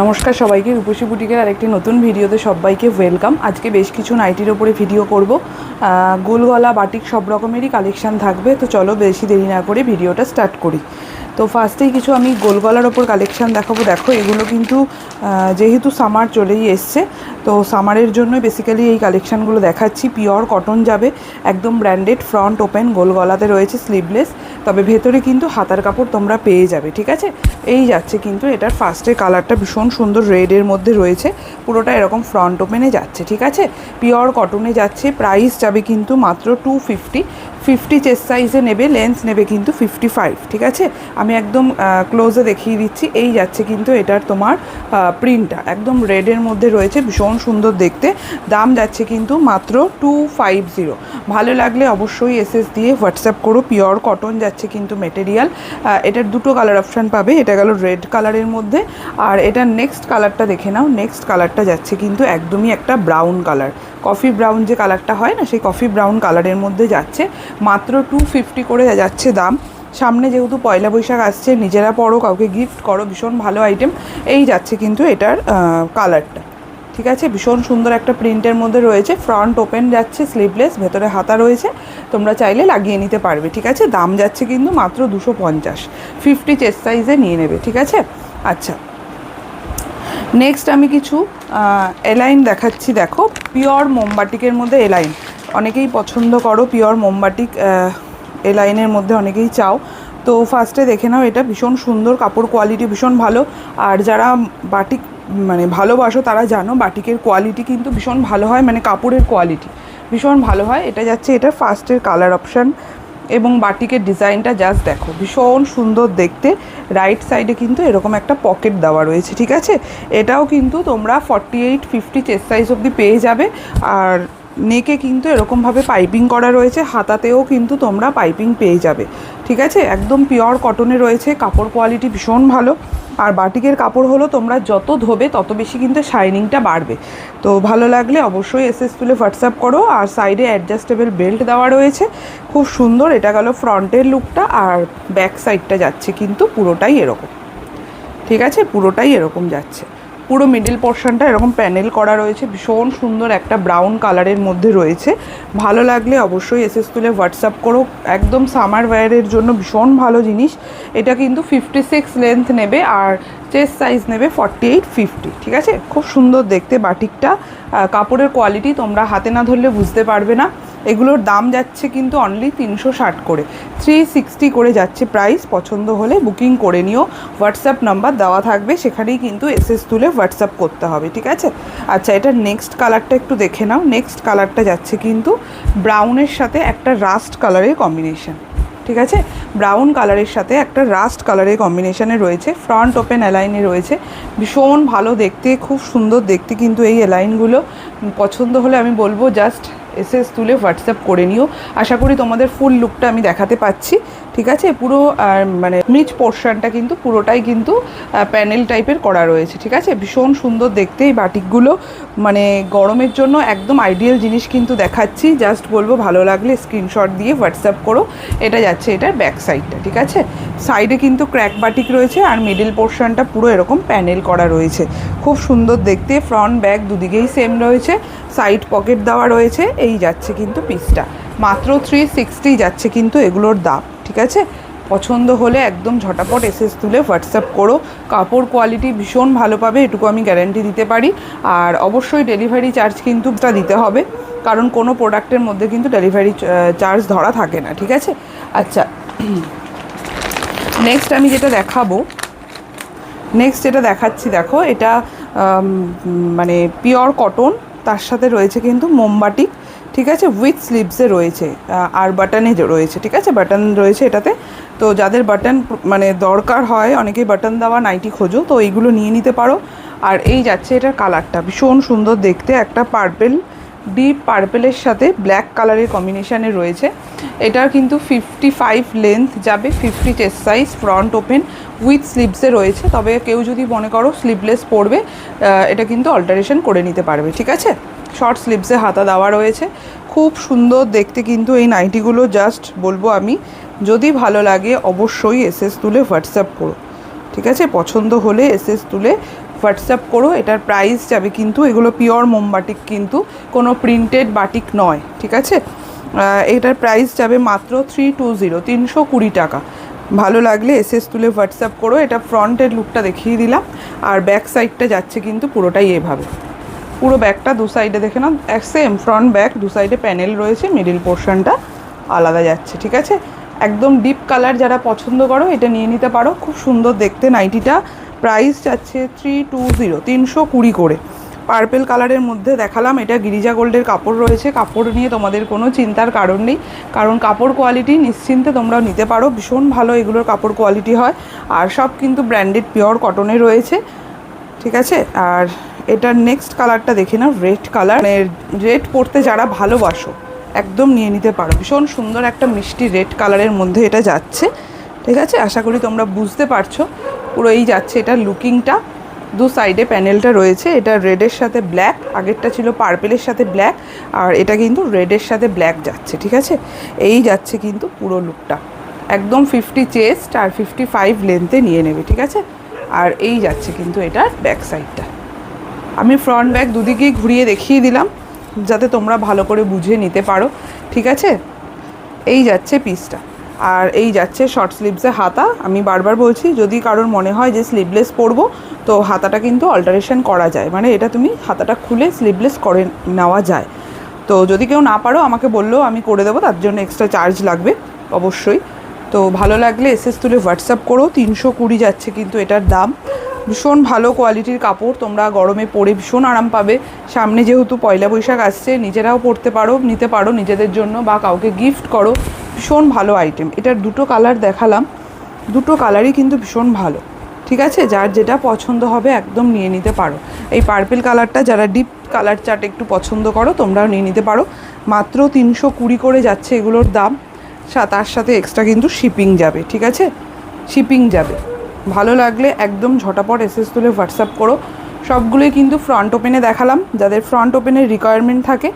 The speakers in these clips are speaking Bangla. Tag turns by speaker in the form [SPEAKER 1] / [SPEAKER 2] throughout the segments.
[SPEAKER 1] নমস্কার সবাইকে, রূপসী বুটিকের আরেকটি নতুন ভিডিওতে সবাইকে ওয়েলকাম। আজকে বেশ কিছু নাইটির ওপরে ভিডিও করব। গোল গলা বাটিক সব রকমেরই কালেকশান থাকবে। তো চলো বেশি দেরি না করে ভিডিওটা স্টার্ট করি। তো ফার্স্টেই কিছু আমি গোল গলার ওপর কালেকশান দেখাবো। দেখো, এগুলো কিন্তু যেহেতু সামার চলেই এসছে, তো সামারের জন্য বেসিক্যালি এই কালেকশানগুলো দেখাচ্ছি। পিওর কটন যাবে, একদম ব্র্যান্ডেড, ফ্রন্ট ওপেন, গোল গলাতে রয়েছে স্লিভলেস, তবে ভেতরে কিন্তু হাতার কাপড় তোমরা পেয়ে যাবে। ঠিক আছে, এই যাচ্ছে কিন্তু এটার ফার্স্টের কালারটা ভীষণ সুন্দর রেডের মধ্যে রয়েছে, পুরোটা এরকম ফ্রন্ট ওপেনে যাচ্ছে। ঠিক আছে, পিওর কটনে যাচ্ছে। প্রাইস যাবে কিন্তু মাত্র 250। 50 চেস্ট সাইজে নেবে, লেন্থ নেবে কিন্তু 55। ঠিক আছে, আমি একদম ক্লোজে দেখিয়ে দিচ্ছি। এই যাচ্ছে কিন্তু এটার তোমার প্রিন্টটা একদম রেডের মধ্যে রয়েছে, ভীষণ সুন্দর দেখতে। দাম যাচ্ছে কিন্তু মাত্র 250। ভালো লাগলে অবশ্যই এসএস দিয়ে হোয়াটসঅ্যাপ করো। পিওর কটন যাচ্ছে কিন্তু মেটেরিয়াল। এটার দুটো কালার অপশান পাবে, এটা গেল রেড কালারের মধ্যে, আর এটার নেক্সট কালারটা দেখে নাও। নেক্সট কালারটা যাচ্ছে কিন্তু একদমই একটা ব্রাউন কালার, কফি ব্রাউন যে কালারটা হয় না, সেই কফি ব্রাউন কালারের মধ্যে যাচ্ছে। মাত্র 250 করে যাচ্ছে দাম। সামনে যেহেতু পয়লা বৈশাখ আসছে, নিজেরা পরো, কাউকে গিফট করো, ভীষণ ভালো আইটেম। এই যাচ্ছে কিন্তু এটার কালারটা। ঠিক আছে, ভীষণ সুন্দর একটা প্রিন্টের মধ্যে রয়েছে। ফ্রন্ট ওপেন যাচ্ছে, স্লিভলেস, ভেতরে হাতা রয়েছে, তোমরা চাইলে লাগিয়ে নিতে পারবে। ঠিক আছে, দাম যাচ্ছে কিন্তু মাত্র 250। 50 চেস্ট সাইজে নিয়ে নেবে। ঠিক আছে, আচ্ছা, নেক্সট আমি কিছু এলাইন দেখাচ্ছি। দেখো, পিওর মোমবাটিকের মধ্যে এলাইন অনেকেই পছন্দ করো, পিওর মোমবাটিক এলাইনের মধ্যে অনেকেই চাও। তো ফার্স্টে দেখে নাও, এটা ভীষণ সুন্দর, কাপড় কোয়ালিটি ভীষণ ভালো। আর যারা বাটিক ভালোবাসো তারা জানো বাটিকের কোয়ালিটি কিন্তু ভীষণ ভালো হয়, কাপড়ের কোয়ালিটি ভীষণ ভালো হয়। এটা যাচ্ছে এটার ফার্স্টের কালার অপশান, এবং বাটিকের ডিজাইনটা জাস্ট দেখো, ভীষণ সুন্দর দেখতে। রাইট সাইডে কিন্তু এরকম একটা পকেট দেওয়া রয়েছে। ঠিক আছে, এটাও কিন্তু তোমরা 48, 50 চেস্ট সাইজ অবধি পেয়ে যাবে। আর নেকে কিন্তু এরকমভাবে পাইপিং করা রয়েছে, হাতাতেও কিন্তু তোমরা পাইপিং পেয়ে যাবে। ঠিক আছে, একদম পিওর কটনে রয়েছে, কাপড় কোয়ালিটি ভীষণ ভালো। আর বাটিকের কাপড় হলো তোমরা যত ধোবে তত বেশি কিন্তু শাইনিংটা বাড়বে। তো ভালো লাগলে অবশ্যই এসএস তুলে হোয়াটসঅ্যাপ করো। আর সাইডে অ্যাডজাস্টেবল বেল্ট দেওয়া রয়েছে, খুব সুন্দর। এটা গেল ফ্রন্টের লুকটা, আর ব্যাক সাইডটা যাচ্ছে কিন্তু পুরোটাই এরকম। ঠিক আছে, পুরোটাই এরকম যাচ্ছে। পুরো মিডিল পোর্শনটা এরকম প্যানেল করা রয়েছে, ভীষণ সুন্দর একটা ব্রাউন কালারের মধ্যে রয়েছে। ভালো লাগলে অবশ্যই এসএস তুলে হোয়াটসঅ্যাপ করো। একদম সামার ওয়্যারের জন্য ভীষণ ভালো জিনিস। এটা কিন্তু 56 লেন্থ নেবে, আর চেস্ট সাইজ নেবে 48, 50। ঠিক আছে, খুব সুন্দর দেখতে বাটিকটা। কাপড়ের কোয়ালিটি তোমরা হাতে না ধরলে বুঝতে পারবে না। এগুলোর দাম যাচ্ছে কিন্তু অনলি 360 করে, 360 করে যাচ্ছে প্রাইস। পছন্দ হলে বুকিং করে নিও, হোয়াটসঅ্যাপ নাম্বার দেওয়া থাকবে, সেখানেই কিন্তু এসএস তুলে হোয়াটসঅ্যাপ করতে হবে। ঠিক আছে, আচ্ছা, এটার নেক্সট কালারটা একটু দেখে নাও। নেক্সট কালারটা যাচ্ছে কিন্তু ব্রাউনের সাথে একটা রাস্ট কালারের কম্বিনেশন। ঠিক আছে, ব্রাউন কালারের সাথে একটা রাস্ট কালারের কম্বিনেশনে রয়েছে, ফ্রন্ট ওপেন এলাইনে রয়েছে, ভীষণ ভালো দেখতে, খুব সুন্দর দেখতে কিন্তু এই এলাইনগুলো। পছন্দ হলে আমি বলবো জাস্ট এসএস তুলে হোয়াটসঅ্যাপ করে নিও। আশা করি তোমাদের ফুল লুকটা আমি দেখাতে পাচ্ছি। ঠিক আছে, পুরো নিচ পোর্শনটা কিন্তু পুরোটাই কিন্তু প্যানেল টাইপের করা রয়েছে। ঠিক আছে, ভীষণ সুন্দর দেখতে এই বাটিকগুলো, গরমের জন্য একদম আইডিয়াল জিনিস কিন্তু দেখাচ্ছি। জাস্ট বলবো ভালো লাগলে স্ক্রিনশট দিয়ে হোয়াটসঅ্যাপ করো। এটা যাচ্ছে এটার ব্যাক সাইডটা। ঠিক আছে, সাইডে কিন্তু ক্র্যাক বাটিক রয়েছে, আর মিডিল পোর্শনটা পুরো এরকম প্যানেল করা রয়েছে, খুব সুন্দর দেখতে। ফ্রন্ট ব্যাক দুদিকেই সেম রয়েছে, সাইড পকেট দেওয়া রয়েছে। এই যাচ্ছে কিন্তু পিসটা মাত্র 360 যাচ্ছে কিন্তু এগুলোর দাম। ঠিক আছে, পছন্দ হলে একদম ঝটাপট এসএস তুলে হোয়াটসঅ্যাপ করো। কাপড় কোয়ালিটি ভীষণ ভালো পাবে, এটুকু আমি গ্যারান্টি দিতে পারি। আর অবশ্যই ডেলিভারি চার্জ কিন্তু দিতে হবে, কারণ কোনো প্রোডাক্টের মধ্যে কিন্তু ডেলিভারি চার্জ ধরা থাকে না। ঠিক আছে, আচ্ছা, নেক্সট আমি যেটা দেখাবো, নেক্সট যেটা দেখাচ্ছি, দেখো এটা পিওর কটন, তার সাথে রয়েছে কিন্তু মোমবাটিক। ঠিক আছে, উইথ স্লিভসে রয়েছে, আর বাটনে রয়েছে। ঠিক আছে, বাটন রয়েছে এটাতে। তো যাদের বাটন দরকার হয়, অনেকেই বাটন দেওয়া নাইটি খোঁজো, তো এইগুলো নিয়ে নিতে পারো। আর এই যাচ্ছে এটার কালারটা, ভীষণ সুন্দর দেখতে, একটা পার্পেল, ডিপ পার্পেলের সাথে ব্ল্যাক কালারের কম্বিনেশানে রয়েছে। এটার কিন্তু 55 লেন্থ যাবে, 50 chest size, front open with স্লিভসে রয়েছে। তবে কেউ যদি মনে করো স্লিভলেস পরবে, এটা কিন্তু অল্টারেশন করে নিতে পারবে। ঠিক আছে, শর্ট স্লিভসে হাতা দেওয়া রয়েছে, খুব সুন্দর দেখতে কিন্তু এই নাইটিগুলো। জাস্ট বলবো আমি, যদি ভালো লাগে অবশ্যই এসএস তুলে হোয়াটসঅ্যাপ করো। ঠিক আছে, পছন্দ হলে এসএস তুলে হোয়াটসঅ্যাপ করো। এটার প্রাইস যাবে কিন্তু, এগুলো পিওর মোমবাটিক কিন্তু, কোনো প্রিন্টেড বাটিক নয়, ঠিক আছে। এটার প্রাইস যাবে মাত্র 320, 320 টাকা। ভালো লাগলে এসএস তুলে হোয়াটসঅ্যাপ করো। এটা ফ্রন্টের লুকটা দেখিয়ে দিলাম, আর ব্যাক সাইডটা যাচ্ছে কিন্তু পুরোটাই এভাবে। পুরো ব্যাকটা দু সাইডে দেখে নাও, সেম ফ্রন্ট ব্যাক, দু সাইডে প্যানেল রয়েছে, মিডিল পোর্শনটা আলাদা যাচ্ছে, ঠিক আছে। একদম ডিপ কালার যারা পছন্দ করো এটা নিয়ে নিতে পারো, খুব সুন্দর দেখতে নাইটিটা। প্রাইস যাচ্ছে 320, 320 করে। পার্পেল কালারের মধ্যে দেখালাম, এটা গিরিজা গোল্ডের কাপড় রয়েছে। কাপড় নিয়ে তোমাদের কোনো চিন্তার কারণ নেই, কারণ কাপড় কোয়ালিটি নিশ্চিন্তে তোমরা নিতে পারো, ভীষণ ভালো এগুলোর কাপড় কোয়ালিটি হয়। আর সব কিন্তু ব্র্যান্ডেড পিওর কটনে রয়েছে, ঠিক আছে। আর এটার নেক্সট কালারটা দেখে নাও, রেড কালার। রেড পরতে যারা ভালোবাসো একদম নিয়ে নিতে পারো, ভীষণ সুন্দর একটা মিষ্টি রেড কালারের মধ্যে এটা যাচ্ছে, ঠিক আছে। আশা করি তোমরা বুঝতে পারছো। পুরো এই যাচ্ছে এটার লুকিংটা, দু সাইডে প্যানেলটা রয়েছে। এটা রেডের সাথে ব্ল্যাক, আগেরটা ছিল পার্পেলের সাথে ব্ল্যাক, আর এটা কিন্তু রেডের সাথে ব্ল্যাক যাচ্ছে, ঠিক আছে। এই যাচ্ছে কিন্তু পুরো লুকটা, একদম 50 চেস্ট আর 55 লেন্থে নিয়ে নেবে, ঠিক আছে। আর এই যাচ্ছে কিন্তু এটার ব্যাক সাইডটা। আমি ফ্রন্ট ব্যাক দুদিকেই ঘুরিয়ে দেখিয়ে দিলাম যাতে তোমরা ভালো করে বুঝে নিতে পারো, ঠিক আছে। এই যাচ্ছে পিসটা, আর এই যাচ্ছে শর্ট স্লিভসে হাতা। আমি বারবার বলছি, যদি কারোর মনে হয় যে স্লিভলেস পরবো, তো হাতাটা কিন্তু অল্টারেশন করা যায়, মানে এটা তুমি হাতাটা খুলে স্লিভলেস করে নেওয়া যায়। তো যদি কেউ না পারো আমাকে বললেও আমি করে দেবো, তার জন্য এক্সট্রা চার্জ লাগবে অবশ্যই। তো ভালো লাগলে এসএস তুলে হোয়াটসঅ্যাপ করো। 320 যাচ্ছে কিন্তু এটার দাম। ভীষণ ভালো কোয়ালিটির কাপড়, তোমরা গরমে পরে ভীষণ আরাম পাবে। সামনে যেহেতু পয়লা বৈশাখ আসছে, নিজেরাও পরতে পারো, নিতে পারো নিজেদের জন্য, বা কাউকে গিফট করো। ভীষণ ভালো আইটেম। এটার দুটো কালার দেখালাম, দুটো কালারই কিন্তু ভীষণ ভালো, ঠিক আছে। যার যেটা পছন্দ হবে একদম নিয়ে নিতে পারো। এই পার্পেল কালারটা যারা ডিপ কালার চার্ট একটু পছন্দ করো তোমরাও নিয়ে নিতে পারো। মাত্র 320 করে যাচ্ছে এগুলোর দাম। তার সাথে এক্সট্রা কিন্তু শিপিং যাবে, ঠিক আছে, শিপিং যাবে। ভালো লাগলে একদম ঝটাপট এসএস তুলে হোয়াটসঅ্যাপ করো। সবগুলোই কিন্তু ফ্রন্ট ওপেনে দেখালাম, যাদের ফ্রন্ট ওপেনের রিকোয়ারমেন্ট থাকে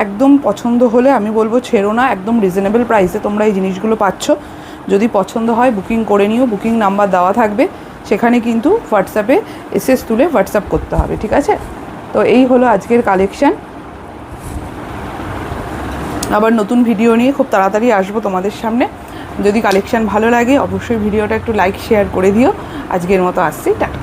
[SPEAKER 1] একদম পছন্দ হলে আমি বলবো ছেড়ো না, একদম রিজনেবল প্রাইসে তোমরা এই জিনিসগুলো পাচ্ছ। যদি পছন্দ হয় বুকিং করে নিও, বুকিং নাম্বার দেওয়া থাকবে, সেখানে কিন্তু হোয়াটসঅ্যাপে এসএস তুলে হোয়াটসঅ্যাপ করতে হবে, ঠিক আছে। তো এই হলো আজকের কালেকশান। আবার নতুন ভিডিও নিয়ে খুব তাড়াতাড়ি আসবো তোমাদের সামনে। যদি কালেকশান ভালো লাগে অবশ্যই ভিডিওটা একটু লাইক শেয়ার করে দিও। আজকের মতো আসছি, টাটা।